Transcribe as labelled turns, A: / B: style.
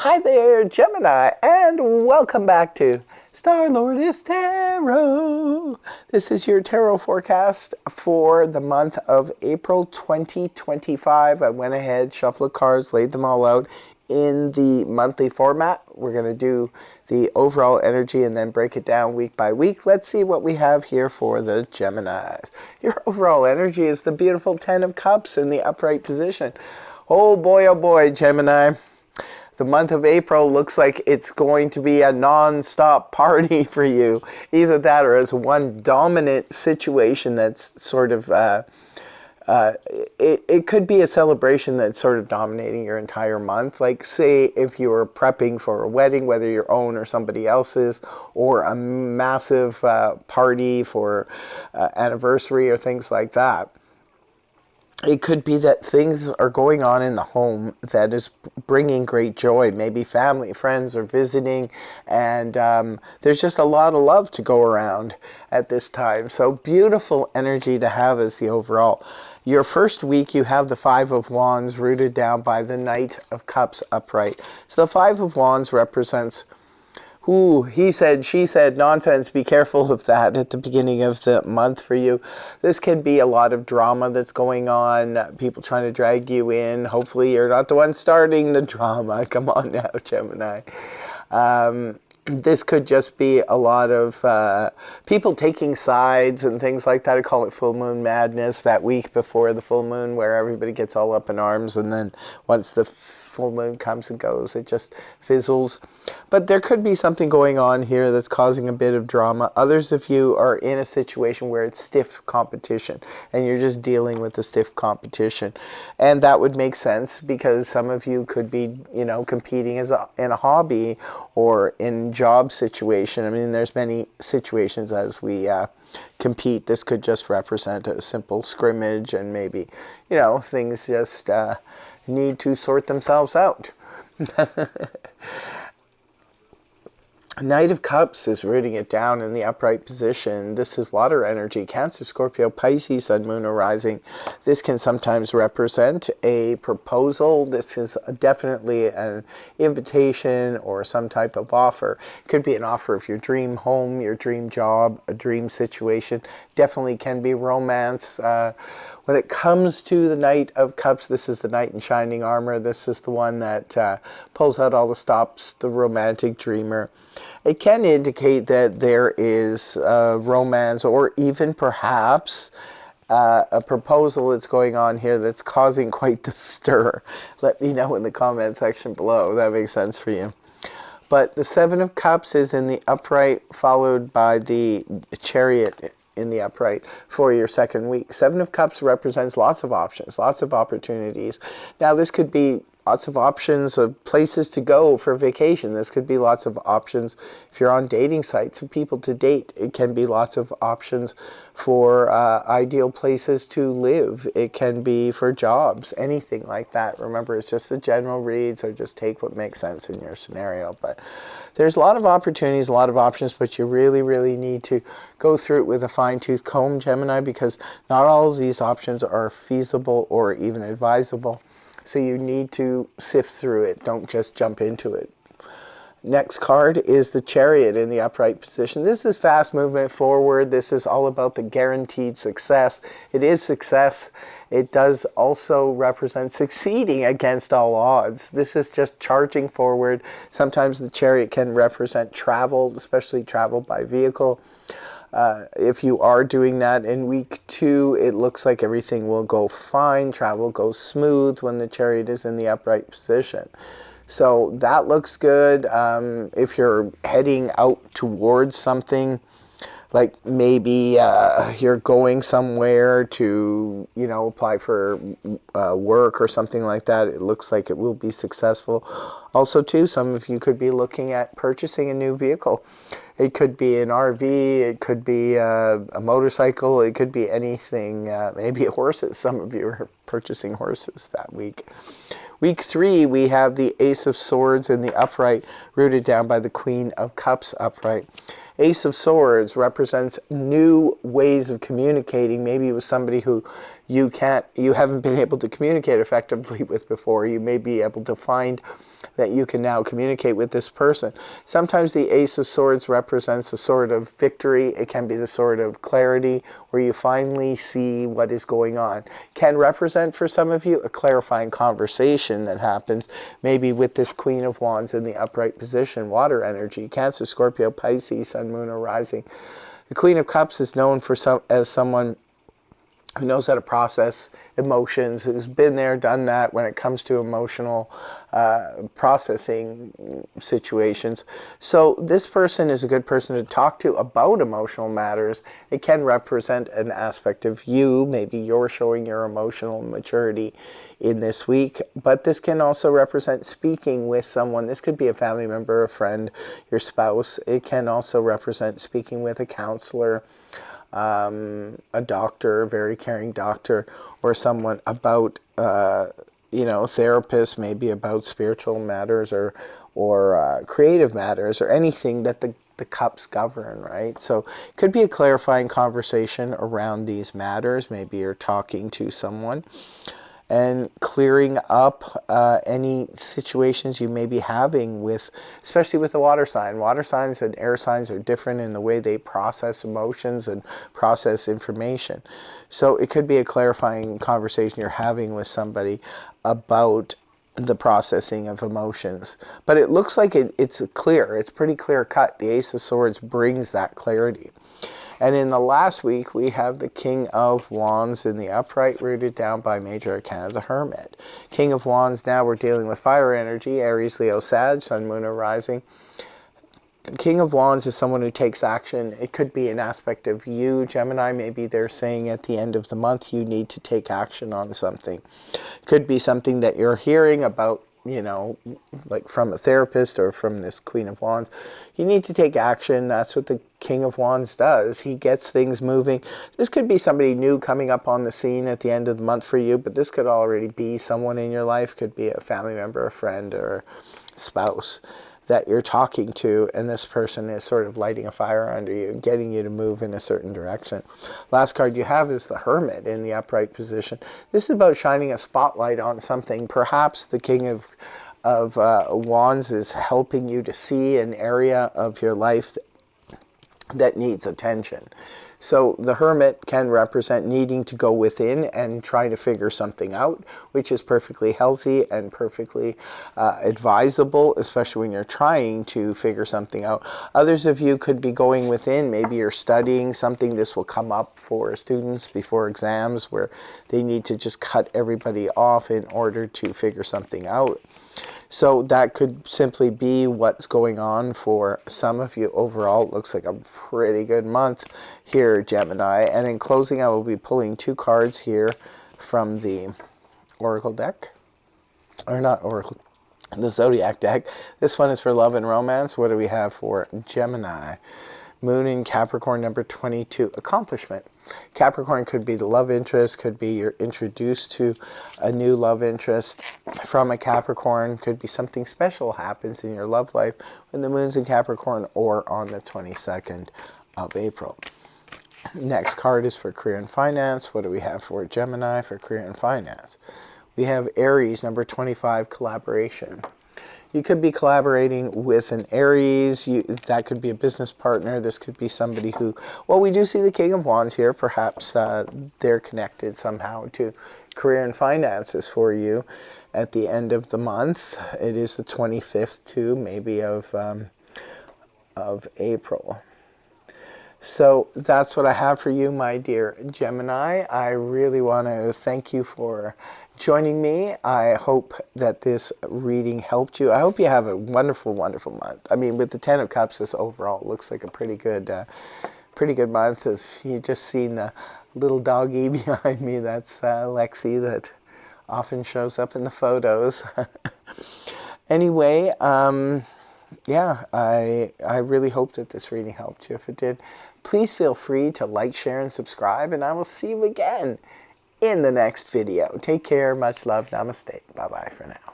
A: Hi there, Gemini, and welcome back to Star-Lord is Tarot. This is your tarot forecast for the month of April 2025. I went ahead, shuffled cards, laid them all out in the monthly format. We're going to do the overall energy and then break it down week by week. Let's see what we have here for the Geminis. Your overall energy is the beautiful 10 of Cups in the upright position. Oh boy, Gemini. The month of April looks like it's going to be a non-stop party for you. Either that or as one dominant situation that's sort of, it could be a celebration that's sort of dominating your entire month. Like say if you were prepping for a wedding, whether your own or somebody else's, or a massive party for anniversary or things like that. It could be that things are going on in the home that is bringing great joy. Maybe family, friends are visiting, and there's just a lot of love to go around at this time. So beautiful energy to have as the overall. Your first week, you have the Five of Wands rooted down by the Knight of Cups upright. So the Five of Wands represents he said, she said, nonsense. Be careful of that at the beginning of the month for you. This can be a lot of drama that's going on, people trying to drag you in. Hopefully you're not the one starting the drama. Come on now, Gemini. This could just be a lot of people taking sides and things like that. I call it full moon madness, that week before the full moon where everybody gets all up in arms, and then once the full moon comes and goes, it just fizzles. But there could be something going on here that's causing a bit of drama. Others of you are in a situation where it's stiff competition and you're just dealing with the stiff competition. And that would make sense because some of you could be, you know, competing in a hobby or in job situation. I mean, there's many situations as we compete. This could just represent a simple scrimmage, and maybe, you know, things just need to sort themselves out. Knight of Cups is rooting it down in the upright position. This is water energy, Cancer, Scorpio, Pisces, Sun, Moon, or Rising. This can sometimes represent a proposal. This is definitely an invitation or some type of offer. It could be an offer of your dream home, your dream job, a dream situation. Definitely can be romance. When it comes to the Knight of Cups, this is the knight in shining armor. This is the one that pulls out all the stops, the romantic dreamer. It can indicate that there is romance, or even perhaps a proposal that's going on here that's causing quite the stir. Let me know in the comment section below. That makes sense for you. But the Seven of Cups is in the upright, followed by the Chariot in the upright for your second week. Seven of Cups represents lots of options, lots of opportunities. Now this could be lots of options of places to go for vacation. This could be lots of options if you're on dating sites of people to date. It can be lots of options for ideal places to live. It can be for jobs, anything like that. Remember, it's just a general read, so just take what makes sense in your scenario. But there's a lot of opportunities, a lot of options, but you really need to go through it with a fine-tooth comb, Gemini, because not all of these options are feasible or even advisable. So you need to sift through it. Don't just jump into it. Next card is the Chariot in the upright position. This is fast movement forward. This is all about the guaranteed success. It is success. It does also represent succeeding against all odds. This is just charging forward. Sometimes the Chariot can represent travel, especially travel by vehicle. If you are doing that in week 2, it looks like everything will go fine. Travel goes smooth when the Chariot is in the upright position. So that looks good. If you're heading out towards something, like maybe you're going somewhere to, you know, apply for work or something like that, it looks like it will be successful. Also, too, some of you could be looking at purchasing a new vehicle. It could be an RV, it could be a motorcycle, it could be anything, maybe horses. Some of you are purchasing horses that week. Week 3, we have the Ace of Swords in the upright, rooted down by the Queen of Cups upright. Ace of Swords represents new ways of communicating, maybe with somebody who you haven't been able to communicate effectively with before. You may be able to find that you can now communicate with this person. Sometimes the Ace of Swords represents a sort of victory. It can be the sort of clarity where you finally see what is going on. Can represent for some of you a clarifying conversation that happens, maybe with this Queen of Wands in the upright position, water energy, Cancer, Scorpio, Pisces, Sun, Moon, or Rising. The Queen of Cups is known as someone who knows how to process emotions, who's been there, done that when it comes to emotional processing situations. So this person is a good person to talk to about emotional matters. It can represent an aspect of you. Maybe you're showing your emotional maturity in this week, but this can also represent speaking with someone. This could be a family member, a friend, your spouse. It can also represent speaking with a counselor, a doctor, a very caring doctor, or someone about, therapist, maybe about spiritual matters or creative matters, or anything that the cups govern, right? So it could be a clarifying conversation around these matters. Maybe you're talking to someone and clearing up any situations you may be having with, especially with the water sign. Water signs and air signs are different in the way they process emotions and process information. So it could be a clarifying conversation you're having with somebody about the processing of emotions. But it looks like it's clear. It's pretty clear cut. The Ace of Swords brings that clarity. And in the last week, we have the King of Wands in the upright, rooted down by Major Arcana, the Hermit. King of Wands, now we're dealing with fire energy, Aries, Leo, Sag, Sun, Moon, or Rising. King of Wands is someone who takes action. It could be an aspect of you, Gemini. Maybe they're saying at the end of the month you need to take action on something. It could be something that you're hearing about, like from a therapist or from this Queen of Wands. You need to take action. That's what the King of Wands does. He gets things moving. This could be somebody new coming up on the scene at the end of the month for you, but this could already be someone in your life. Could be a family member, a friend, or a spouse that you're talking to, and this person is sort of lighting a fire under you, getting you to move in a certain direction. Last card you have is the Hermit in the upright position. This is about shining a spotlight on something. Perhaps the King of Wands is helping you to see an area of your life that needs attention. So the Hermit can represent needing to go within and try to figure something out, which is perfectly healthy and perfectly advisable, especially when you're trying to figure something out. Others of you could be going within. Maybe you're studying something. This will come up for students before exams where they need to just cut everybody off in order to figure something out. So that could simply be what's going on for some of you. Overall, it looks like a pretty good month here, Gemini. And in closing, I will be pulling 2 cards here from the Oracle deck. Or not Oracle, the Zodiac deck. This one is for love and romance. What do we have for Gemini? Moon in Capricorn, number 22, accomplishment. Capricorn could be the love interest, could be you're introduced to a new love interest from a Capricorn, could be something special happens in your love life when the moon's in Capricorn or on the 22nd of April. Next card is for career and finance. What do we have for Gemini for career and finance? We have Aries, number 25, collaboration. You could be collaborating with an Aries. That could be a business partner. This could be somebody who, well, we do see the King of Wands here. Perhaps they're connected somehow to career and finances for you at the end of the month. It is the 25th too, maybe of April. So that's what I have for you, my dear Gemini. I really want to thank you for joining me. I hope that this reading helped you. I hope you have a wonderful, wonderful month. I mean, with the 10 of Cups, this overall looks like a pretty good month. As you just seen the little doggy behind me, that's Lexi, that often shows up in the photos. Anyway, yeah, I really hope that this reading helped you. If it did, please feel free to like, share, and subscribe, and I will see you again in the next video. Take care. Much love. Namaste. Bye-bye for now.